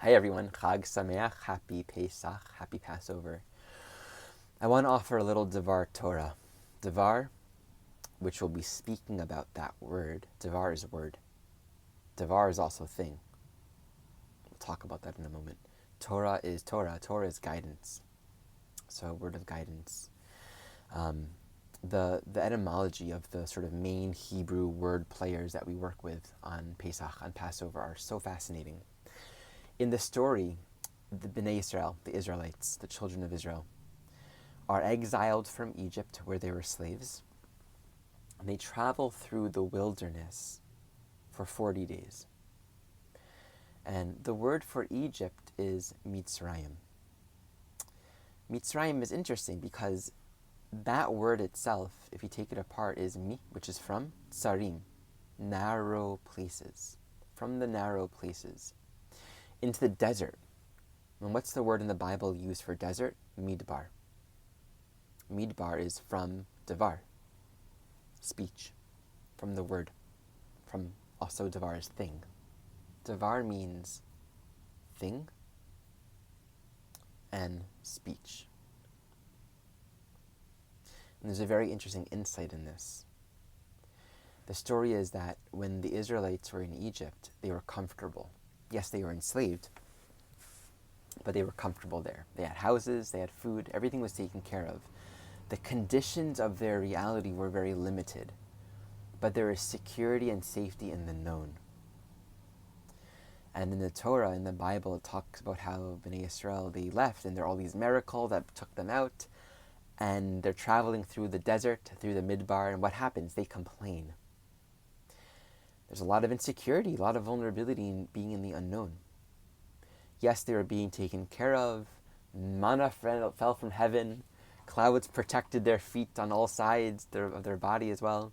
Hi everyone, Chag Sameach, happy Pesach, happy Passover. I want to offer a little Devar Torah. Devar, which will be speaking about that word. Devar is word. Devar is also thing. We'll talk about that in a moment. Torah is Torah. Torah is guidance. So a word of guidance. The etymology of the sort of main Hebrew word players that we work with on Pesach, on Passover, are so fascinating. In the story, the Bnei Israel, the Israelites, the children of Israel, are exiled from Egypt where they were slaves. And they travel through the wilderness for 40 days. And the word for Egypt is Mitzrayim. Mitzrayim is interesting because that word itself, if you take it apart, is mi, which is from, tsarim, narrow places, from the narrow places, into the desert. And what's the word in the Bible used for desert? Midbar. Midbar is from Devar, speech, from the word, from also Devar is thing. Devar means thing and speech. And there's a very interesting insight in this. The story is that when the Israelites were in Egypt, they were comfortable. Yes, they were enslaved, but they were comfortable there. They had houses, they had food, everything was taken care of. The conditions of their reality were very limited, but there is security and safety in the known. And in the Torah, in the Bible, it talks about how Bnei Israel, they left, and there are all these miracles that took them out, and they're traveling through the desert, through the Midbar, and what happens? They complain. There's a lot of insecurity, a lot of vulnerability in being in the unknown. Yes, they were being taken care of. Manna fell from heaven. Clouds protected their feet on all sides of their body as well.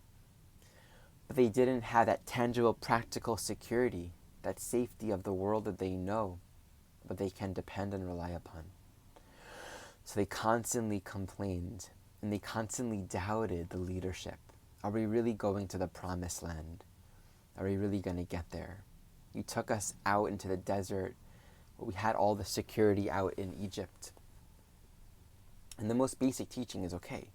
But they didn't have that tangible, practical security, that safety of the world that they know, but they can depend and rely upon. So they constantly complained, and they constantly doubted the leadership. Are we really going to the promised land? Are we really going to get there? You took us out into the desert. We had all the security out in Egypt. And the most basic teaching is, okay,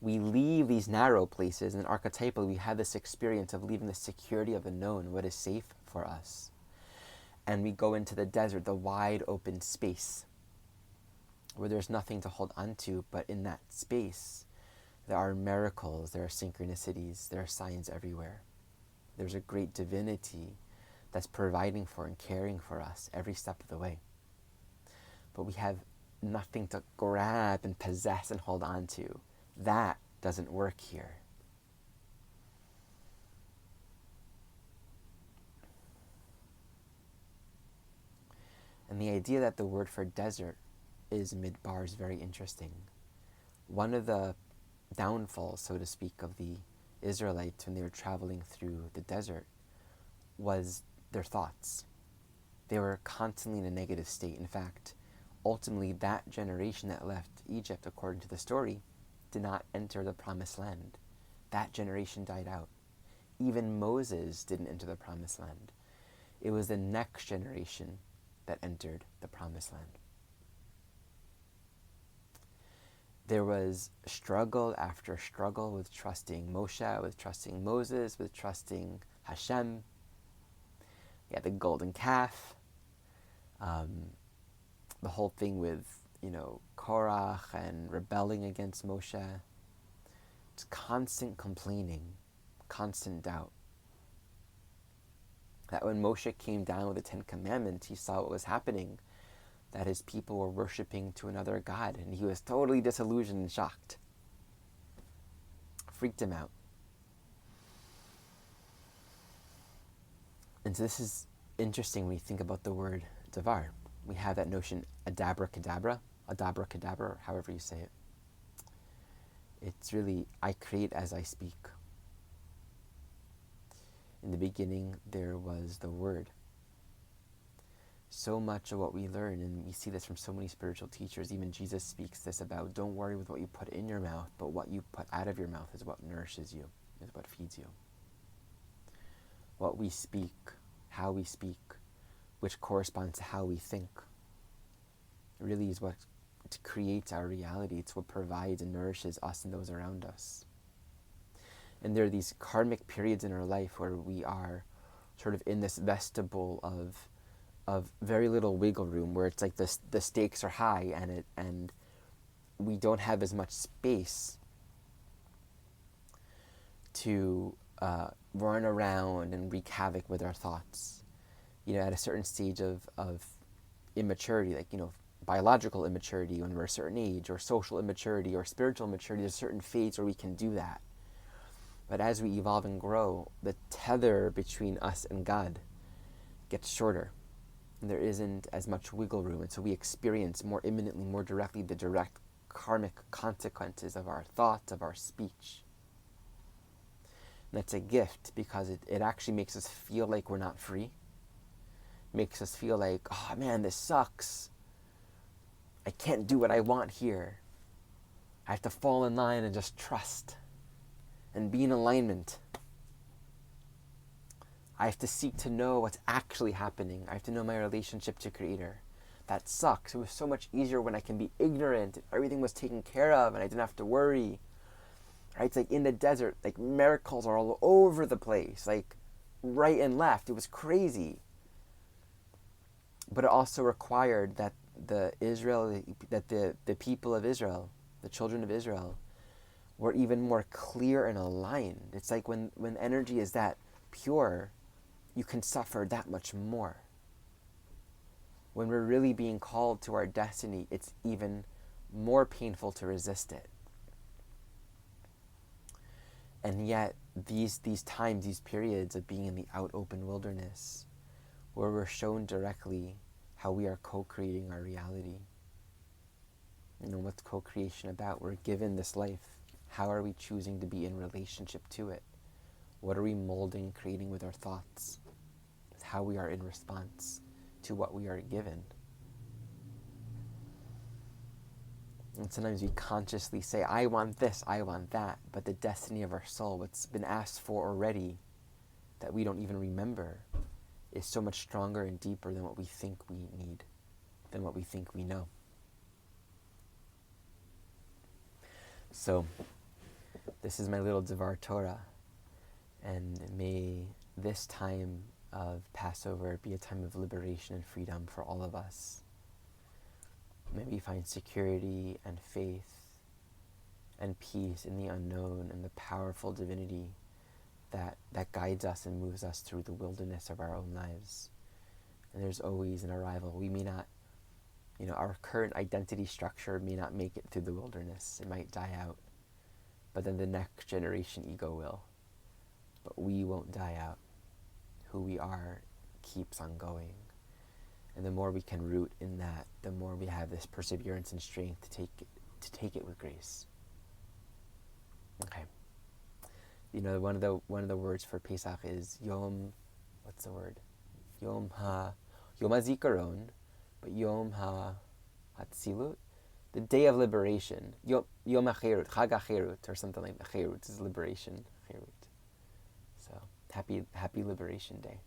we leave these narrow places, and archetypally we have this experience of leaving the security of the known, what is safe for us. And we go into the desert, the wide open space, where there's nothing to hold on to, but in that space, there are miracles, there are synchronicities, there are signs everywhere. There's a great divinity that's providing for and caring for us every step of the way. But we have nothing to grab and possess and hold on to. That doesn't work here. And the idea that the word for desert is midbar is very interesting. One of the downfalls, so to speak, of the Israelites when they were traveling through the desert was their thoughts. They were constantly in a negative state. In fact, ultimately that generation that left Egypt, according to the story, did not enter the promised land. That generation died out. Even Moses didn't enter the promised land. It was the next generation that entered the promised land. There was struggle after struggle with trusting Moshe, with trusting Moses, with trusting Hashem. You had the golden calf, the whole thing with, Korach and rebelling against Moshe. It's constant complaining, constant doubt. That when Moshe came down with the 10 Commandments, he saw what was happening, that his people were worshiping to another god, and he was totally disillusioned and shocked. Freaked him out. And so this is interesting when you think about the word Devar. We have that notion, adabracadabra, or however you say it. It's really, I create as I speak. In the beginning, there was the Word. So much of what we learn, and we see this from so many spiritual teachers, even Jesus speaks this about, don't worry with what you put in your mouth, but what you put out of your mouth is what nourishes you, is what feeds you. What we speak, how we speak, which corresponds to how we think. It really is what creates our reality. It's what provides and nourishes us and those around us. And there are these karmic periods in our life where we are sort of in this vestibule of very little wiggle room, where it's like the stakes are high and we don't have as much space to run around and wreak havoc with our thoughts. At a certain stage of immaturity, like, biological immaturity when we're a certain age, or social immaturity, or spiritual maturity, there's a certain phase where we can do that. But as we evolve and grow, the tether between us and God gets shorter. And there isn't as much wiggle room. And so we experience more imminently, more directly, the direct karmic consequences of our thoughts, of our speech. And that's a gift, because it actually makes us feel like we're not free. Makes us feel like, oh man, this sucks. I can't do what I want here. I have to fall in line and just trust and be in alignment. I have to seek to know what's actually happening. I have to know my relationship to Creator. That sucks. It was so much easier when I can be ignorant and everything was taken care of and I didn't have to worry. Right? It's like in the desert, like miracles are all over the place, like right and left. It was crazy. But it also required that the people of Israel, the children of Israel, were even more clear and aligned. It's like when energy is that pure, you can suffer that much more. When we're really being called to our destiny, it's even more painful to resist it. And yet, these times, these periods of being in the out open wilderness, where we're shown directly how we are co-creating our reality. What's co-creation about? We're given this life. How are we choosing to be in relationship to it? What are we molding, creating with our thoughts? It's how we are in response to what we are given. And sometimes we consciously say, I want this, I want that, but the destiny of our soul, what's been asked for already, that we don't even remember, is so much stronger and deeper than what we think we need, than what we think we know. So, this is my little Devar Torah, and may this time of Passover be a time of liberation and freedom for all of us. May we find security and faith and peace in the unknown and the powerful divinity that guides us and moves us through the wilderness of our own lives. And there's always an arrival. We may not, our current identity structure may not make it through the wilderness. It might die out. But then the next generation ego will. But we won't die out. Who we are keeps on going. And the more we can root in that, the more we have this perseverance and strength to take it with grace. Okay. One of the words for Pesach is Yom. What's the word? Yom HaZikaron, but Yom HaTzilut, the day of liberation. Yom HaCherut, Chag Sameach, or something like that. Cherut is liberation. Cherut. So happy Liberation Day.